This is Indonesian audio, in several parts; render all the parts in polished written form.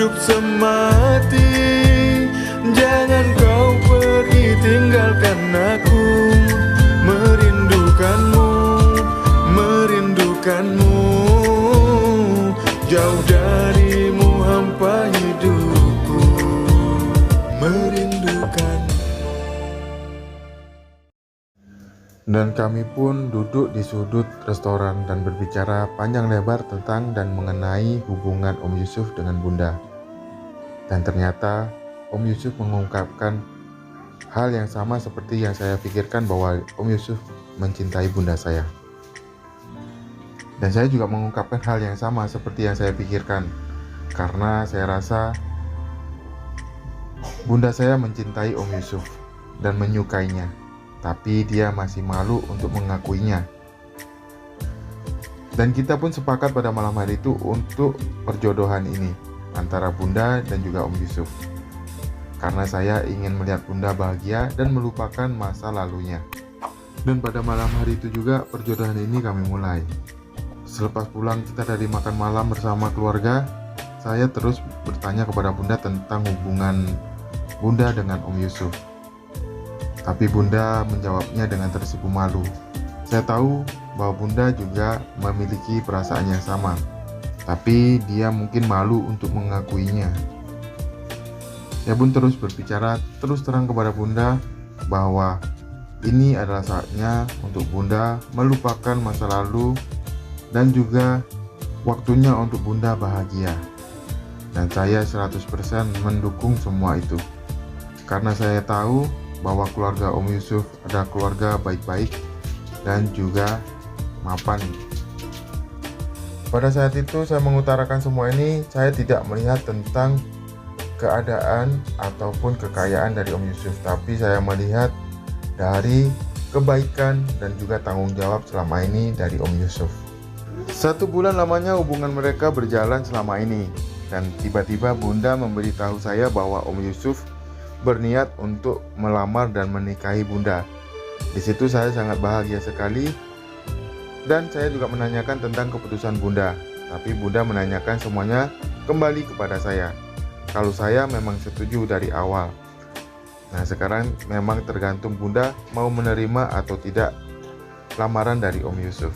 hidup semati. Jangan kau pergi tinggalkan aku. Merindukanmu, merindukanmu. Jauh darimu hampa hidupku, merindukan. Dan kami pun duduk di sudut restoran dan berbicara panjang lebar tentang dan mengenai hubungan Om Yusuf dengan Bunda. Dan ternyata Om Yusuf mengungkapkan hal yang sama seperti yang saya pikirkan, bahwa Om Yusuf mencintai Bunda saya. Dan saya juga mengungkapkan hal yang sama seperti yang saya pikirkan, karena saya rasa Bunda saya mencintai Om Yusuf dan menyukainya, tapi dia masih malu untuk mengakuinya. Dan kita pun sepakat pada malam hari itu untuk perjodohan ini antara Bunda dan juga Om Yusuf, karena saya ingin melihat Bunda bahagia dan melupakan masa lalunya. Dan pada malam hari itu juga perjodohan ini kami mulai. Selepas pulang kita dari makan malam bersama keluarga, saya terus bertanya kepada Bunda tentang hubungan Bunda dengan Om Yusuf. Tapi Bunda menjawabnya dengan tersipu malu. Saya tahu bahwa Bunda juga memiliki perasaan yang sama, tapi dia mungkin malu untuk mengakuinya. Saya pun terus berbicara terus terang kepada Bunda bahwa ini adalah saatnya untuk Bunda melupakan masa lalu dan juga waktunya untuk Bunda bahagia. Dan saya 100% mendukung semua itu, karena saya tahu bahwa keluarga Om Yusuf adalah keluarga baik-baik dan juga mapan. Pada saat itu saya mengutarakan semua ini, saya tidak melihat tentang keadaan ataupun kekayaan dari Om Yusuf, tapi saya melihat dari kebaikan dan juga tanggung jawab selama ini dari Om Yusuf. 1 bulan lamanya hubungan mereka berjalan selama ini, dan tiba-tiba Bunda memberitahu saya bahwa Om Yusuf berniat untuk melamar dan menikahi Bunda. Di situ saya sangat bahagia sekali, dan saya juga menanyakan tentang keputusan Bunda. Tapi Bunda menanyakan semuanya kembali kepada saya, kalau saya memang setuju dari awal. Nah, sekarang memang tergantung Bunda mau menerima atau tidak lamaran dari Om Yusuf.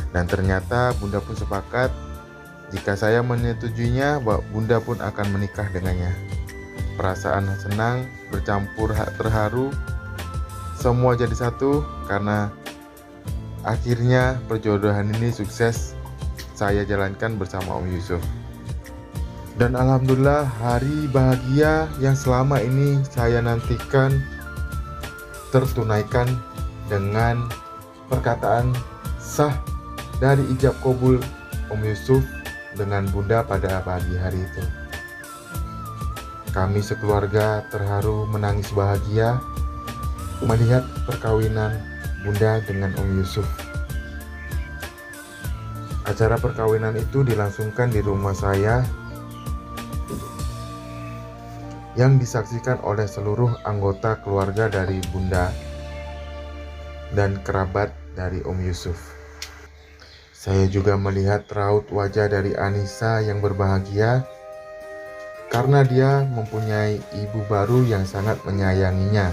Dan ternyata Bunda pun sepakat, jika saya menyetujuinya, Bunda pun akan menikah dengannya. Perasaan senang bercampur terharu, semua jadi satu karena akhirnya perjodohan ini sukses saya jalankan bersama Om Yusuf. Dan alhamdulillah, hari bahagia yang selama ini saya nantikan tertunaikan dengan perkataan sah dari ijab kabul Om Yusuf dengan Bunda pada pagi hari itu. Kami sekeluarga terharu menangis bahagia melihat perkawinan Bunda dengan Om Yusuf. Acara perkawinan itu dilangsungkan di rumah saya yang disaksikan oleh seluruh anggota keluarga dari Bunda dan kerabat dari Om Yusuf. Saya juga melihat raut wajah dari Anissa yang berbahagia karena dia mempunyai ibu baru yang sangat menyayanginya.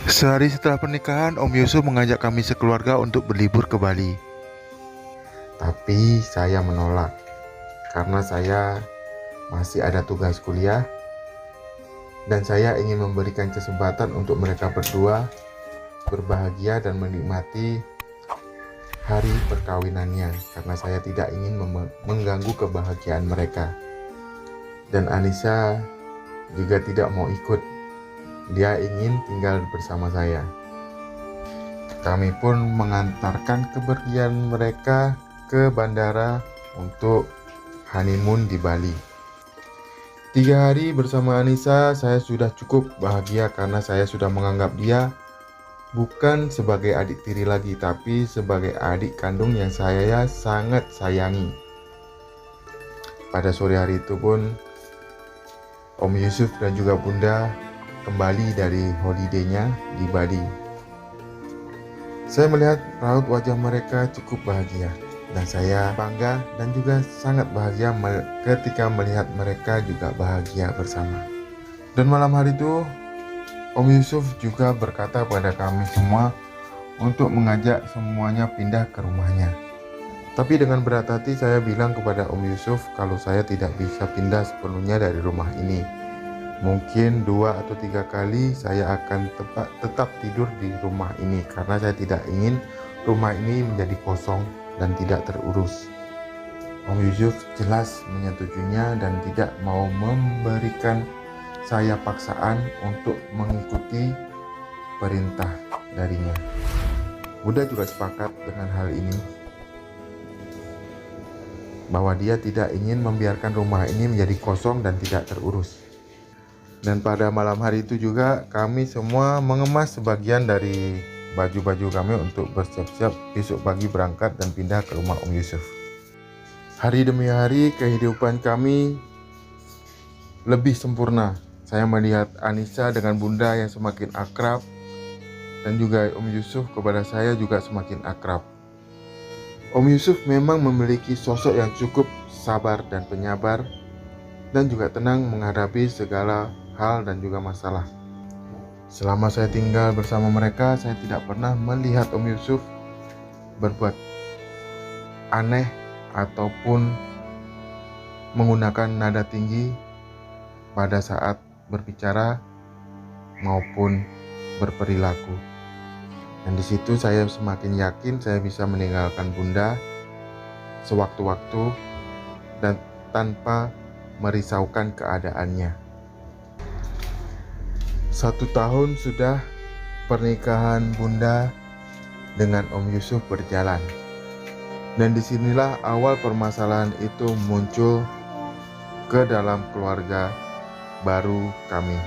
Sehari setelah pernikahan, Om Yusuf mengajak kami sekeluarga untuk berlibur ke Bali. Tapi saya menolak karena saya masih ada tugas kuliah dan saya ingin memberikan kesempatan untuk mereka berdua berbahagia dan menikmati hari perkawinannya, karena saya tidak ingin mengganggu kebahagiaan mereka. Dan Anissa juga tidak mau ikut, dia ingin tinggal bersama saya. Kami pun mengantarkan kepergian mereka ke bandara untuk honeymoon di Bali. 3 hari bersama Anissa, saya sudah cukup bahagia karena saya sudah menganggap dia bukan sebagai adik tiri lagi, tapi sebagai adik kandung yang saya sangat sayangi. Pada sore hari itu pun Om Yusuf dan juga Bunda kembali dari holiday-nya di Bali. Saya melihat raut wajah mereka cukup bahagia Dan saya bangga dan juga sangat bahagia ketika melihat mereka juga bahagia bersama. Dan malam hari itu Om Yusuf juga berkata pada kami semua untuk mengajak semuanya pindah ke rumahnya. Tapi dengan berat hati saya bilang kepada Om Yusuf kalau saya tidak bisa pindah sepenuhnya dari rumah ini. Mungkin 2 atau 3 kali saya akan tetap tidur di rumah ini karena saya tidak ingin rumah ini menjadi kosong dan tidak terurus. Om Yusuf jelas menyetujuinya dan tidak mau memberikan saya paksaan untuk mengikuti perintah darinya. Bunda juga sepakat dengan hal ini, bahwa dia tidak ingin membiarkan rumah ini menjadi kosong dan tidak terurus. Dan pada malam hari itu juga kami semua mengemas sebagian dari baju-baju kami untuk bersiap-siap besok pagi berangkat dan pindah ke rumah Om Yusuf. Hari demi hari kehidupan kami lebih sempurna. Saya melihat Anissa dengan Bunda yang semakin akrab, dan juga Om Yusuf kepada saya juga semakin akrab. Om Yusuf memang memiliki sosok yang cukup sabar dan penyabar, dan juga tenang menghadapi segala hal dan juga masalah. Selama saya tinggal bersama mereka, saya tidak pernah melihat Om Yusuf berbuat aneh ataupun menggunakan nada tinggi pada saat berbicara maupun berperilaku. Dan di situ saya semakin yakin saya bisa meninggalkan Bunda sewaktu-waktu dan tanpa merisaukan keadaannya. 1 tahun sudah pernikahan Bunda dengan Om Yusuf berjalan. Dan disinilah awal permasalahan itu muncul ke dalam keluarga baru kami.